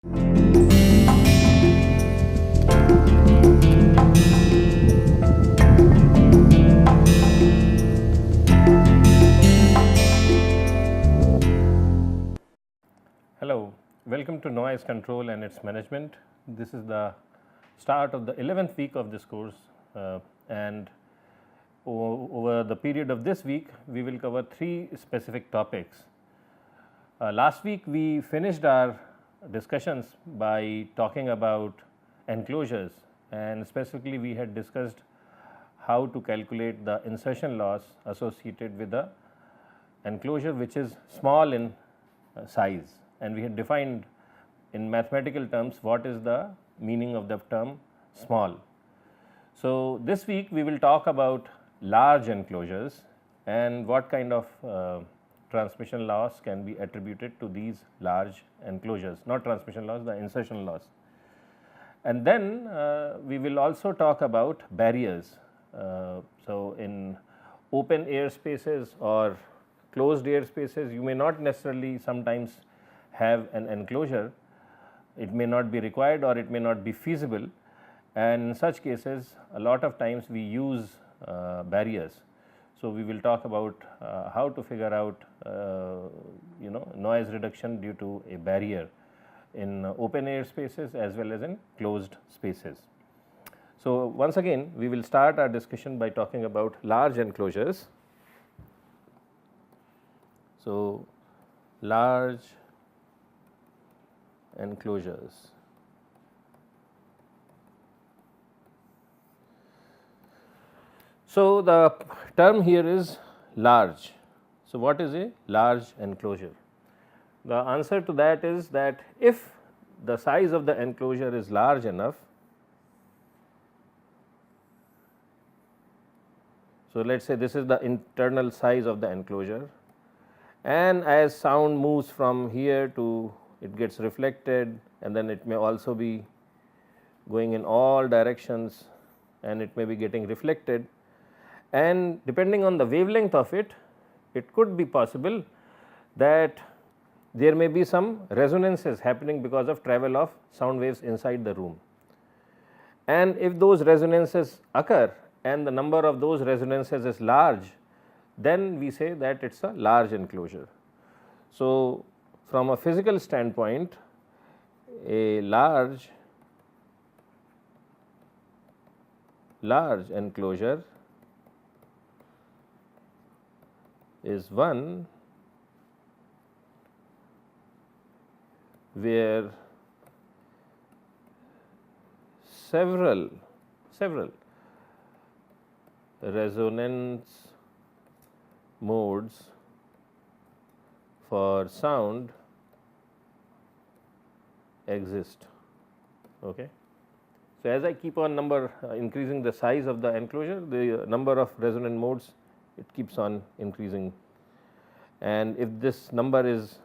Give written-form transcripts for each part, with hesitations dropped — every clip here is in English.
Hello, welcome to Noise Control and its Management. This is the start of the 11th week of this course, and over the period of this week we will cover 3 specific topics. Last week we finished our discussions by talking about enclosures, and specifically we had discussed how to calculate the insertion loss associated with the enclosure which is small in size, and we had defined in mathematical terms what is the meaning of the term small. So, this week we will talk about large enclosures and what kind of transmission loss can be attributed to these large enclosures, not transmission loss, the insertion loss. And then we will also talk about barriers. So, in open air spaces or closed air spaces, you may not necessarily sometimes have an enclosure. It may not be required or it may not be feasible, and in such cases a lot of times we use barriers. So, we will talk about how to figure out noise reduction due to a barrier in open air spaces as well as in closed spaces. So, once again we will start our discussion by talking about large enclosures. So, large enclosures. So, the term here is large. So, what is a large enclosure? The answer to that is that if the size of the enclosure is large enough, so let us say this is the internal size of the enclosure, and as sound moves from here to it gets reflected, and then it may also be going in all directions and it may be getting reflected, and depending on the wavelength of it, it could be possible that there may be some resonances happening because of travel of sound waves inside the room. And if those resonances occur and the number of those resonances is large, then we say that it is a large enclosure. So, from a physical standpoint, a large enclosure is one where several resonance modes for sound exist. Okay. So, as I keep on increasing the size of the enclosure, the number of resonant modes it keeps on increasing, and if this number is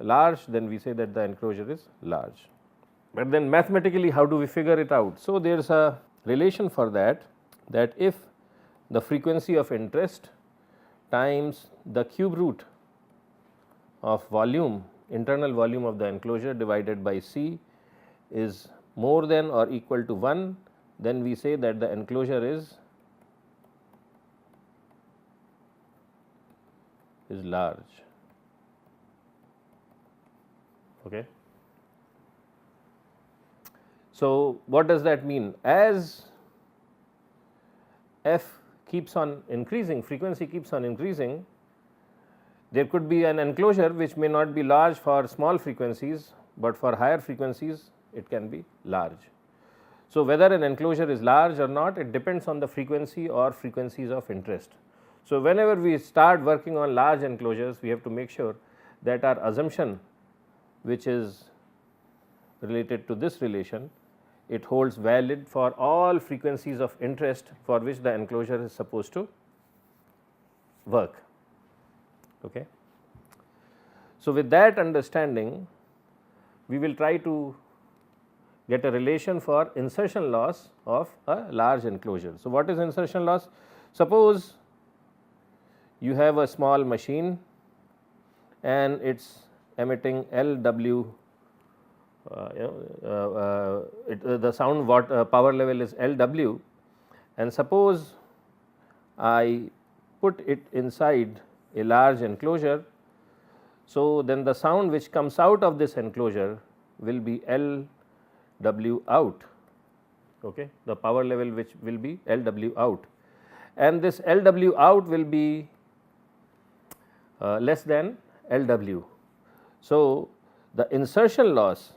large, then we say that the enclosure is large. But then mathematically how do we figure it out? So, there is a relation for that if the frequency of interest times the cube root of volume, internal volume of the enclosure divided by C is more than or equal to 1, then we say that the enclosure is large. Okay. So, what does that mean? As f keeps on increasing, frequency keeps on increasing, there could be an enclosure which may not be large for small frequencies, but for higher frequencies it can be large. So, whether an enclosure is large or not, it depends on the frequency or frequencies of interest. So, whenever we start working on large enclosures, we have to make sure that our assumption, which is related to this relation, it holds valid for all frequencies of interest for which the enclosure is supposed to work. Okay. So, with that understanding, we will try to get a relation for insertion loss of a large enclosure. So, what is insertion loss? Suppose you have a small machine and it is emitting LW the sound power level is LW, and suppose I put it inside a large enclosure. So, then the sound which comes out of this enclosure will be LW out, okay. The power level which will be LW out, and this LW out will be less than LW. So, the insertion loss,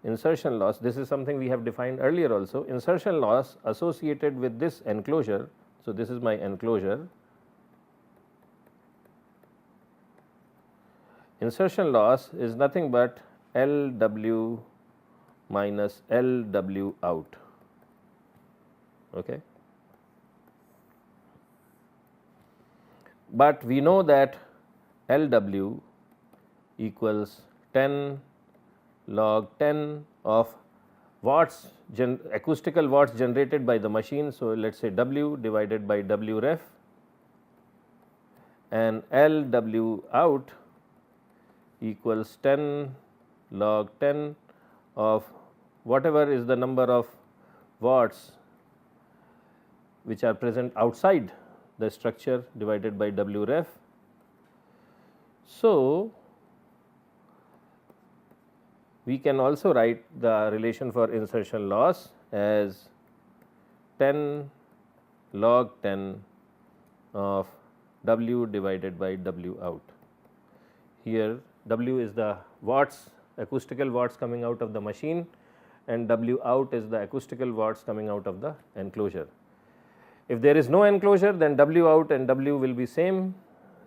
this is something we have defined earlier also, insertion loss associated with this enclosure. So, this is my enclosure. Insertion loss is nothing but LW minus LW out, okay. But we know that LW equals 10 log 10 of watts, acoustical watts generated by the machine. So, let us say W divided by W ref, and LW out equals 10 log 10 of whatever is the number of watts which are present outside the structure divided by W ref. So, we can also write the relation for insertion loss as 10 log 10 of W divided by W out. Here W is the watts, acoustical watts coming out of the machine, and W out is the acoustical watts coming out of the enclosure. If there is no enclosure, then W out and W will be same.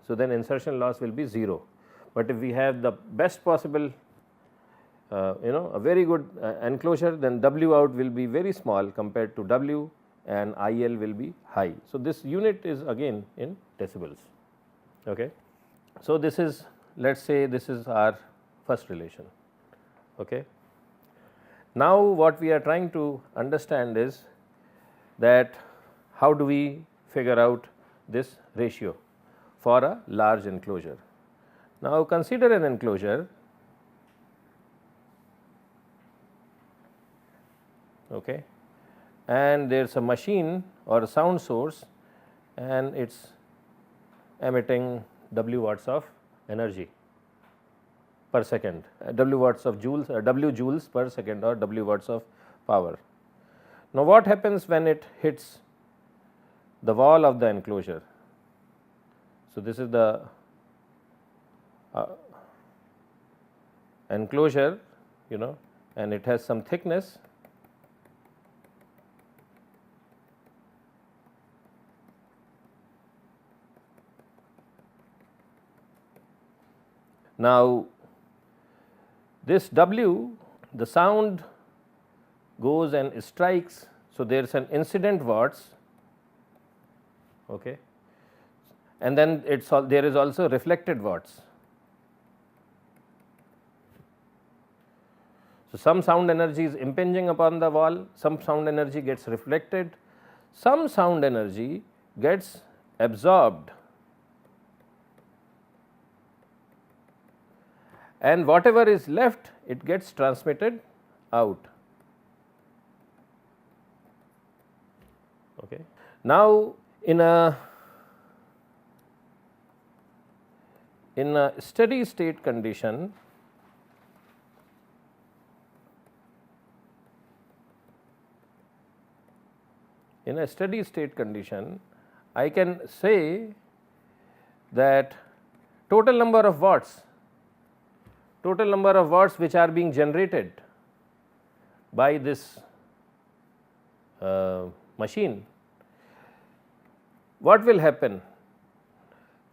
So, then insertion loss will be 0, but if we have the best possible a very good enclosure, then W out will be very small compared to W, and IL will be high. So, this unit is again in decibels. Okay. So, this is, let us say this is our first relation. Okay. Now, what we are trying to understand is that how do we figure out this ratio for a large enclosure. Now, consider an enclosure, okay, and there is a machine or a sound source, and it is emitting W watts of energy per second, W watts of joules, W joules per second, or W watts of power. Now, what happens when it hits the wall of the enclosure? So, this is the enclosure, and it has some thickness. Now, this W, the sound goes and strikes. So, there is an incident watts, okay, and then there is also reflected watts. So, some sound energy is impinging upon the wall, some sound energy gets reflected, some sound energy gets absorbed, and whatever is left, it gets transmitted out. Okay. Now, in a steady state condition, I can say that total number of watts which are being generated by this machine, what will happen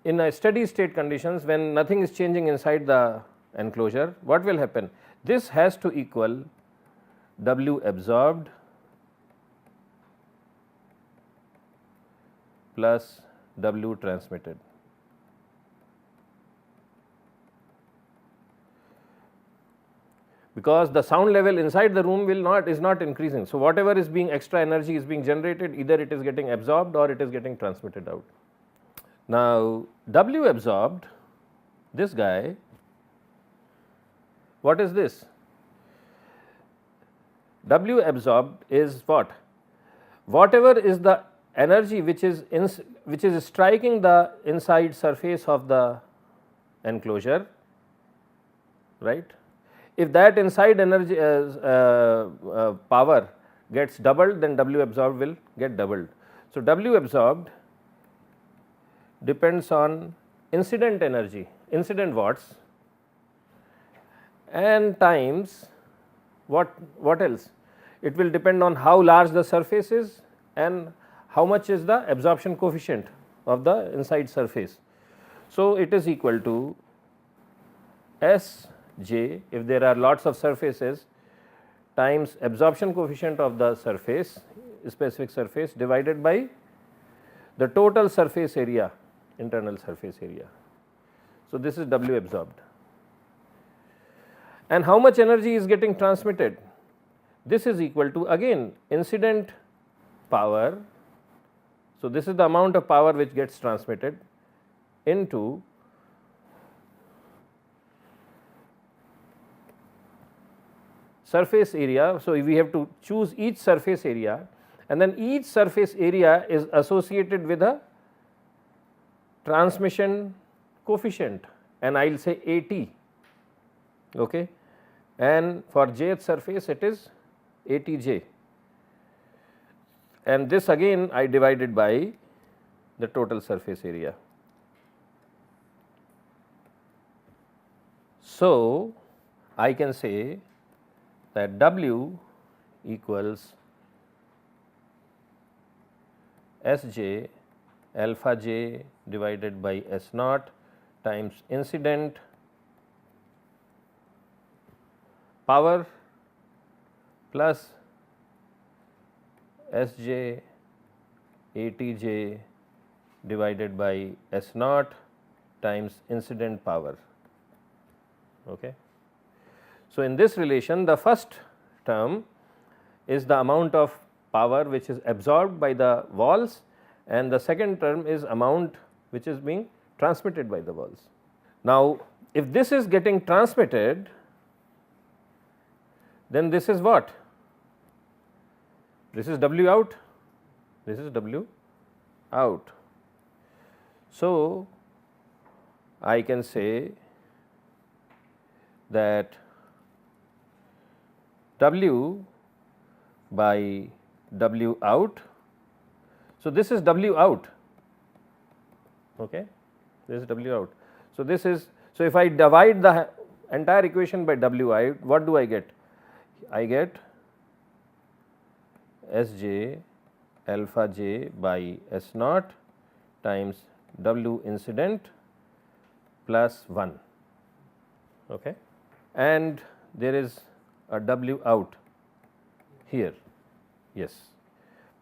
in a steady state conditions when nothing is changing inside the enclosure? What will happen? This has to equal W absorbed plus W transmitted. Because the sound level inside the room is not increasing. So, whatever is being extra energy is being generated, either it is getting absorbed or it is getting transmitted out. Now, W absorbed, this guy What is this? W absorbed is what? Whatever is the energy which is striking the inside surface of the enclosure, right. If that inside energy power gets doubled, then W absorbed will get doubled. So, W absorbed depends on incident energy, incident watts, and times what else? It will depend on how large the surface is and how much is the absorption coefficient of the inside surface. So, it is equal to S j if there are lots of surfaces times absorption coefficient of the surface, specific surface, divided by the total surface area, internal surface area. So, this is W absorbed. And how much energy is getting transmitted? This is equal to again incident power. So, this is the amount of power which gets transmitted into surface area. So, we have to choose each surface area, and then each surface area is associated with a transmission coefficient, and I will say AT, okay. And for jth surface it is ATJ, and this again I divided by the total surface area. So, I can say that W equals Sj alpha j divided by S naught times incident power plus Sj Atj divided by S naught times incident power. Okay. So, in this relation the first term is the amount of power which is absorbed by the walls, and the second term is amount which is being transmitted by the walls. Now, if this is getting transmitted, then this is what? This is W out, this is W out. So, I can say that W by W out. So, this is W out, okay. This is W out. So, this is, so if I divide the entire equation by W out, what do I get? I get Sj alpha j by S naught times W incident plus 1, okay. And there is a W out here, yes.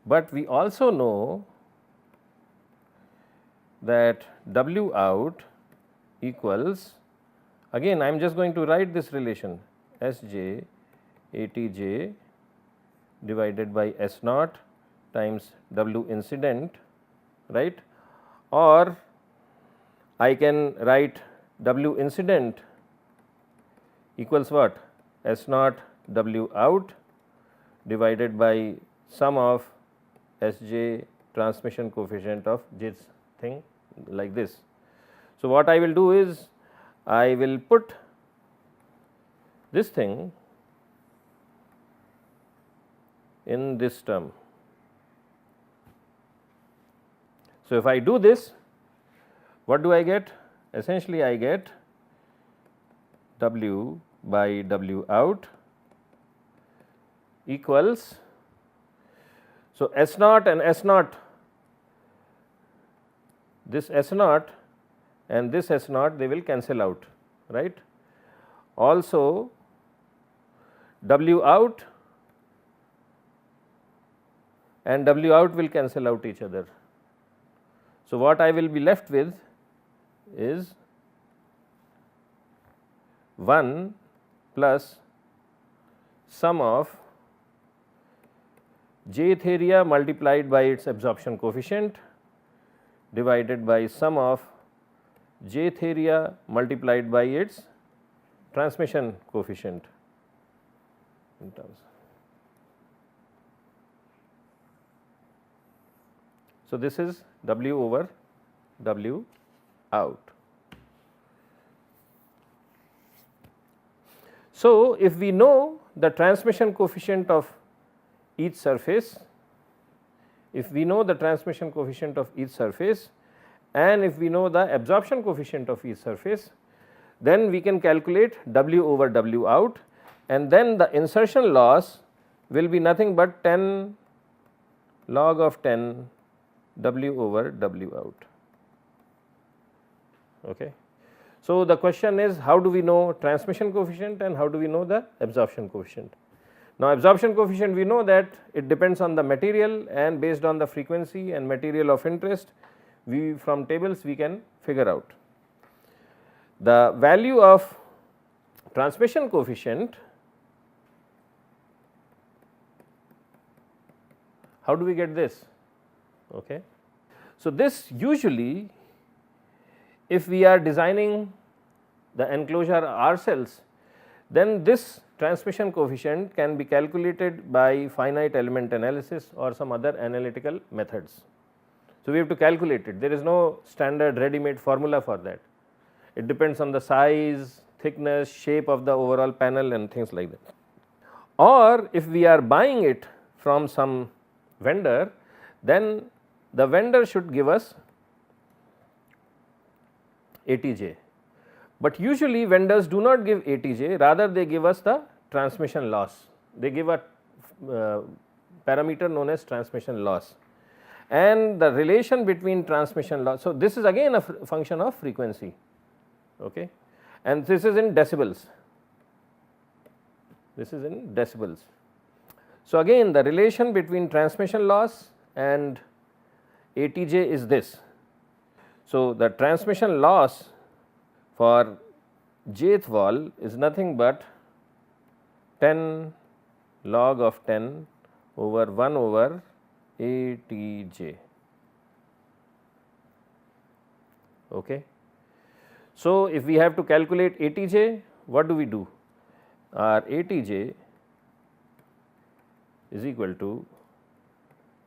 But we also know that W out equals, again I am just going to write this relation Sj Atj divided by S naught times W incident, right, or I can write W incident equals what? S naught W out divided by sum of Sj transmission coefficient of jth thing, like this. So, what I will do is I will put this thing in this term. So, if I do this, what do I get? Essentially I get W by W out equals, so S naught and S naught, this S naught and this S naught, they will cancel out, right. Also W out and W out will cancel out each other. So, what I will be left with is 1 plus sum of jth area multiplied by its absorption coefficient divided by sum of jth area multiplied by its transmission coefficient in terms. So, this is W over W out. So, if we know the transmission coefficient of each surface, if we know the transmission coefficient of each surface and if we know the absorption coefficient of each surface, then we can calculate W over W out, and then the insertion loss will be nothing but 10 log of 10 W over W out. Okay. So, the question is, how do we know transmission coefficient and how do we know the absorption coefficient? Now, absorption coefficient, we know that it depends on the material and based on the frequency and material of interest, we from tables we can figure out. The value of transmission coefficient, how do we get this? Okay. So, this usually if we are designing the enclosure ourselves, then this transmission coefficient can be calculated by finite element analysis or some other analytical methods. So, we have to calculate it, there is no standard ready made formula for that. It depends on the size, thickness, shape of the overall panel and things like that. Or if we are buying it from some vendor, then the vendor should give us ATJ, but usually vendors do not give ATJ, rather they give us the transmission loss. They give a parameter known as transmission loss and the relation between transmission loss. So, this is again a function of frequency, okay, and this is in decibels. This is in decibels. So, again the relation between transmission loss and ATJ is this. So, the transmission loss for jth wall is nothing but 10 log of 10 over 1 over ATJ. Okay. So, if we have to calculate ATJ, what do we do? Our ATJ is equal to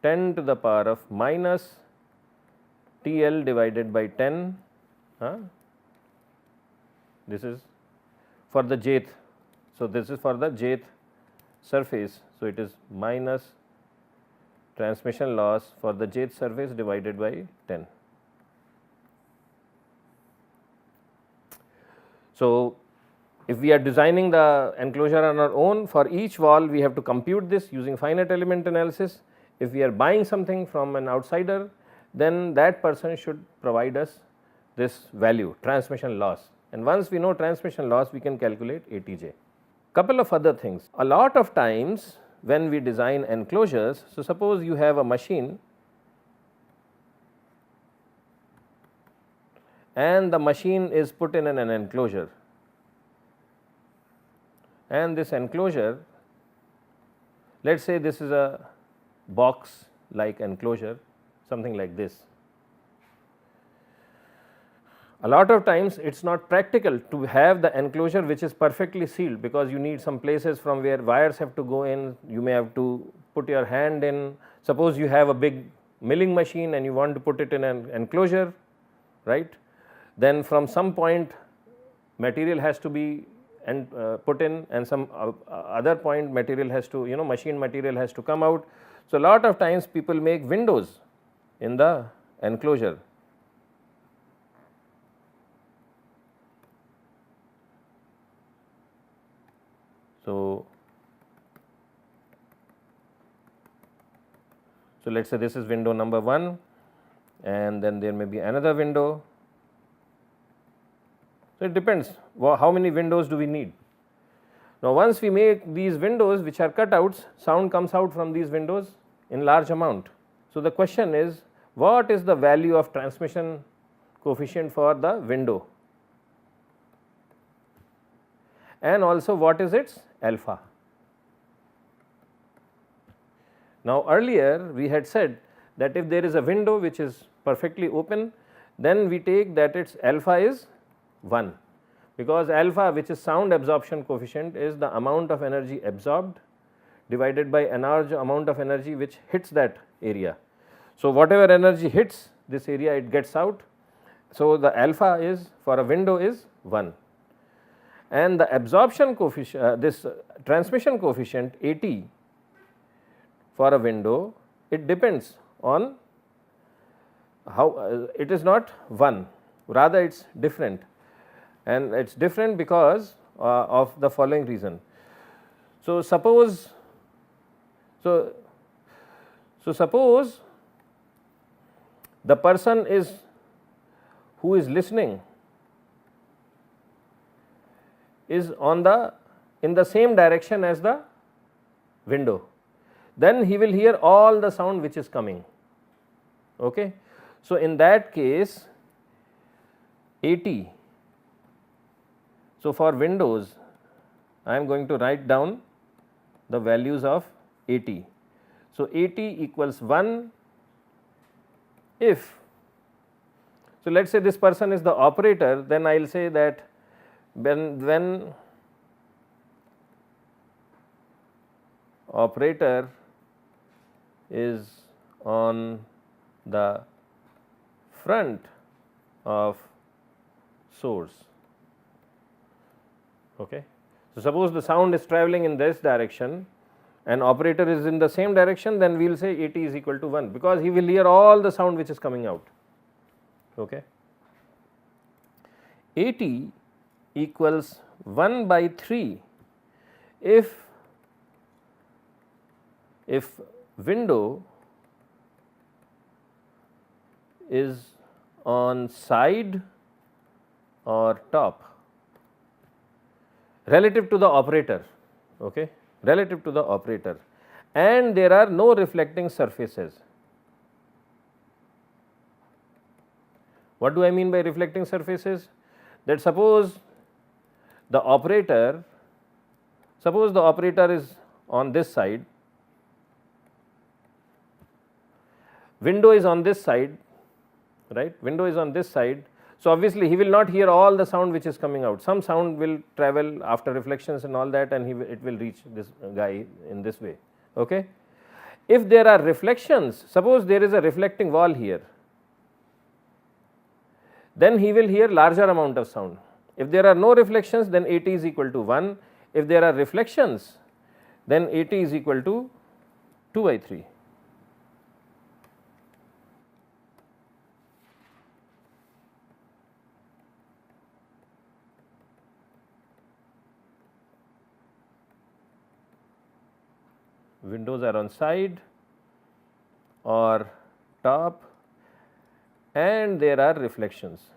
10 to the power of minus TL divided by 10, this is for the jth. So, this is for the jth surface. So, it is minus transmission loss for the jth surface divided by 10. So, if we are designing the enclosure on our own, for each wall we have to compute this using finite element analysis. If we are buying something from an outsider, then that person should provide us this value, transmission loss, and once we know transmission loss we can calculate ATJ. Couple of other things, a lot of times when we design enclosures, so suppose you have a machine and the machine is put in an enclosure, and this enclosure, let us say this is a box like enclosure, something like this. A lot of times it is not practical to have the enclosure which is perfectly sealed, because you need some places from where wires have to go in, you may have to put your hand in. Suppose you have a big milling machine and you want to put it in an enclosure, right, then from some point material has to be put in and some other point material has to, machine material has to come out. So, a lot of times people make windows in the enclosure. So, let us say this is window number 1 and then there may be another window. So, it depends how many windows do we need. Now, once we make these windows which are cutouts, sound comes out from these windows in large amount. So, the question is, what is the value of transmission coefficient for the window, and also what is its alpha. Now, earlier we had said that if there is a window which is perfectly open, then we take that its alpha is 1, because alpha, which is sound absorption coefficient, is the amount of energy absorbed divided by amount of energy which hits that area. So, whatever energy hits this area, it gets out. So, the alpha is for a window is 1, and the absorption coefficient, this transmission coefficient AT for a window, it depends on how it is not 1, rather it is different, and it is different because of the following reason. So, suppose the person who is listening is in the same direction as the window, then he will hear all the sound which is coming. Okay. So, in that case AT, so for windows I am going to write down the values of AT. So, AT equals 1 if, so let us say this person is the operator, then I will say that when operator is on the front of source. Okay. So, suppose the sound is travelling in this direction and operator is in the same direction, then we will say AT is equal to 1, because he will hear all the sound which is coming out. Okay. AT equals 1 by 3 if window is on side or top relative to the operator, okay, relative to the operator, and there are no reflecting surfaces. What do I mean by reflecting surfaces? That suppose the operator is on this side, window is on this side, right, window is on this side. So, obviously, he will not hear all the sound which is coming out, some sound will travel after reflections and all that, and it will reach this guy in this way. Okay. If there are reflections, suppose there is a reflecting wall here, then he will hear larger amount of sound. If there are no reflections, then AT is equal to 1. If there are reflections, then AT is equal to 2 by 3. Windows are on side or top and there are reflections.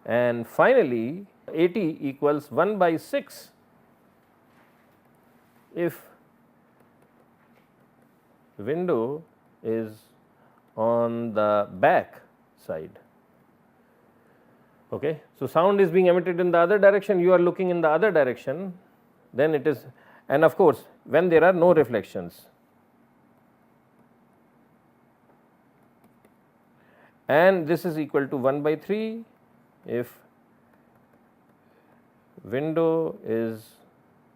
And finally, AT equals 1 by 6 if window is on the back side. Okay. So, sound is being emitted in the other direction, you are looking in the other direction, then it is, and of course, when there are no reflections. And this is equal to 1 by 3 if window is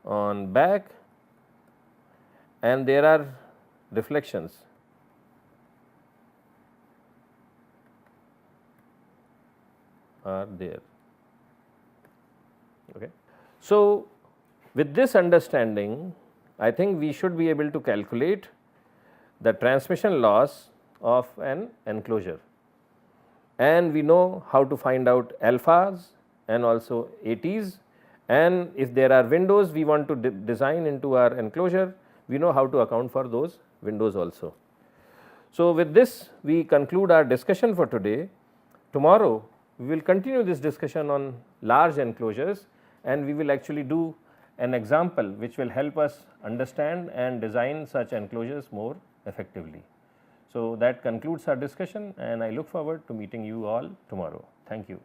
on back and there are reflections. Are there. Okay. So, with this understanding, I think we should be able to calculate the transmission loss of an enclosure, and we know how to find out alphas and also ATs, and if there are windows we want to design into our enclosure, we know how to account for those windows also. So, with this we conclude our discussion for today. Tomorrow we will continue this discussion on large enclosures, and we will actually do an example which will help us understand and design such enclosures more effectively. So, that concludes our discussion, and I look forward to meeting you all tomorrow. Thank you.